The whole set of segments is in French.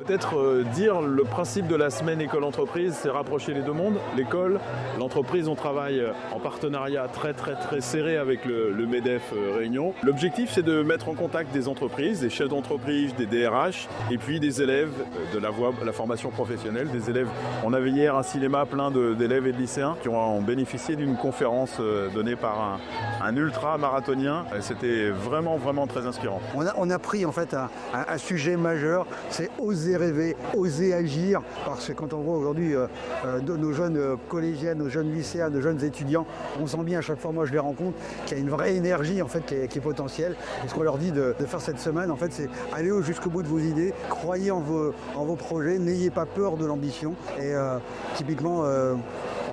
Peut-être dire le principe de la semaine école-entreprise, c'est rapprocher les deux mondes. L'école, l'entreprise, on travaille en partenariat très serré avec le MEDEF Réunion. L'objectif, c'est de mettre en contact des entreprises, des chefs d'entreprise, des DRH et puis des élèves de la formation professionnelle. Des élèves, on avait hier un cinéma plein d'élèves et de lycéens qui ont bénéficié d'une conférence donnée par un ultra-marathonien. C'était vraiment très inspirant. On a pris en fait un sujet majeur, c'est oser rêver, oser agir, parce que quand on voit aujourd'hui nos jeunes collégiens, nos jeunes lycéens, nos jeunes étudiants, on sent bien à chaque fois, moi je les rencontre, qu'il y a une vraie énergie en fait qui est potentielle. Et ce qu'on leur dit de faire cette semaine, en fait, c'est aller jusqu'au bout de vos idées, croyez en vos projets, n'ayez pas peur de l'ambition. Et typiquement,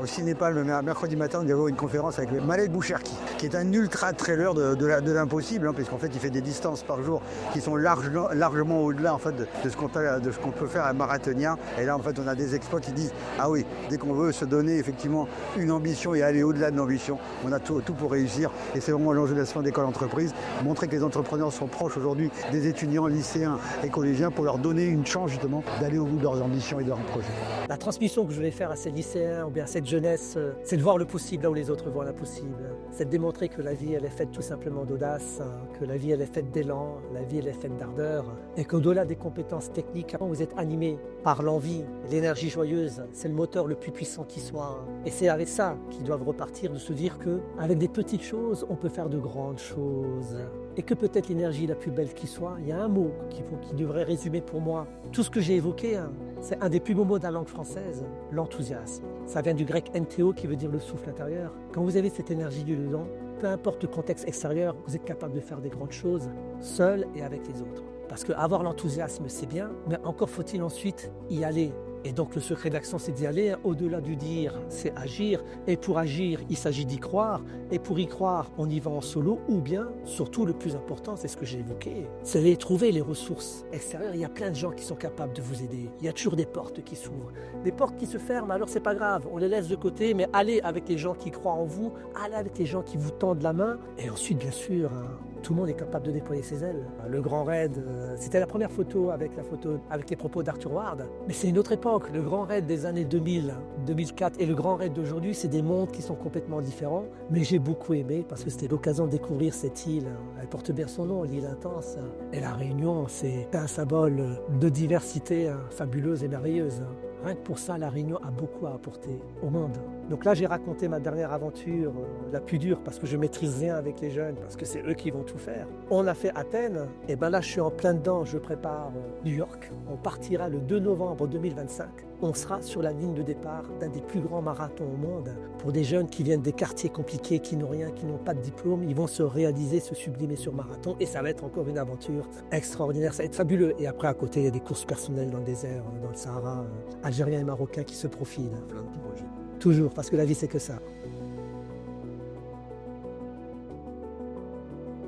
au Cinépal, le mercredi matin, on y avait une conférence avec Malek Boucherki, qui est un ultra-trailer de l'impossible, puisqu'en fait, il fait des distances par jour qui sont largement au-delà en fait, de ce qu'on peut faire à un marathonien. Et là, en fait, on a des exploits qui disent « Ah oui, dès qu'on veut se donner effectivement une ambition et aller au-delà de l'ambition, on a tout pour réussir. » Et c'est vraiment l'enjeu de la semaine d'école-entreprise, montrer que les entrepreneurs sont proches aujourd'hui des étudiants, lycéens et collégiens pour leur donner une chance justement d'aller au bout de leurs ambitions et de leurs projets. La transmission que je vais faire à ces lycéens ou bien à cette jeunesse, c'est de voir le possible là où les autres voient l'impossible. C'est de démontrer que la vie, elle est faite tout simplement d'audace, que la vie, elle est faite d'élan, la vie, elle est faite d'ardeur, et qu'au-delà des compétences techniques, vous êtes animé par l'envie, l'énergie joyeuse. C'est le moteur le plus puissant qui soit. Et c'est avec ça qu'ils doivent repartir, de se dire qu'avec des petites choses, on peut faire de grandes choses. Et que peut-être l'énergie la plus belle qui soit, il y a un mot qui devrait résumer pour moi tout ce que j'ai évoqué. C'est un des plus beaux mots de la langue française, l'enthousiasme. Ça vient du grec NTO qui veut dire le souffle intérieur. Quand vous avez cette énergie dedans, peu importe le contexte extérieur, vous êtes capable de faire des grandes choses, seul et avec les autres. Parce qu'avoir l'enthousiasme, c'est bien, mais encore faut-il ensuite y aller. Et donc le secret de l'action, c'est d'y aller. Au-delà du dire, c'est agir. Et pour agir, il s'agit d'y croire. Et pour y croire, on y va en solo. Ou bien, surtout le plus important, c'est ce que j'ai évoqué, c'est de trouver les ressources extérieures. Il y a plein de gens qui sont capables de vous aider. Il y a toujours des portes qui s'ouvrent. Des portes qui se ferment, alors c'est pas grave. On les laisse de côté, mais allez avec les gens qui croient en vous. Allez avec les gens qui vous tendent la main. Et ensuite, bien sûr, tout le monde est capable de déployer ses ailes. Le grand raid, c'était la première photo avec les propos d'Arthur Ward. Mais c'est une autre époque. Le grand raid des années 2000, 2004 et le grand raid d'aujourd'hui, c'est des mondes qui sont complètement différents. Mais j'ai beaucoup aimé parce que c'était l'occasion de découvrir cette île. Elle porte bien son nom, l'île intense. Et la Réunion, c'est un symbole de diversité fabuleuse et merveilleuse. Rien que pour ça, la Réunion a beaucoup à apporter au monde. Donc là, j'ai raconté ma dernière aventure, la plus dure, parce que je maîtrise rien avec les jeunes, parce que c'est eux qui vont tout faire. On a fait Athènes, et ben là, je suis en plein dedans, je prépare New York. On partira le 2 novembre 2025. On sera sur la ligne de départ d'un des plus grands marathons au monde. Pour des jeunes qui viennent des quartiers compliqués, qui n'ont rien, qui n'ont pas de diplôme, ils vont se réaliser, se sublimer sur marathon, et ça va être encore une aventure extraordinaire, ça va être fabuleux. Et après, à côté, il y a des courses personnelles dans le désert, dans le Sahara, algériens et marocains qui se profilent. Plein de projets. Toujours, parce que la vie, c'est que ça.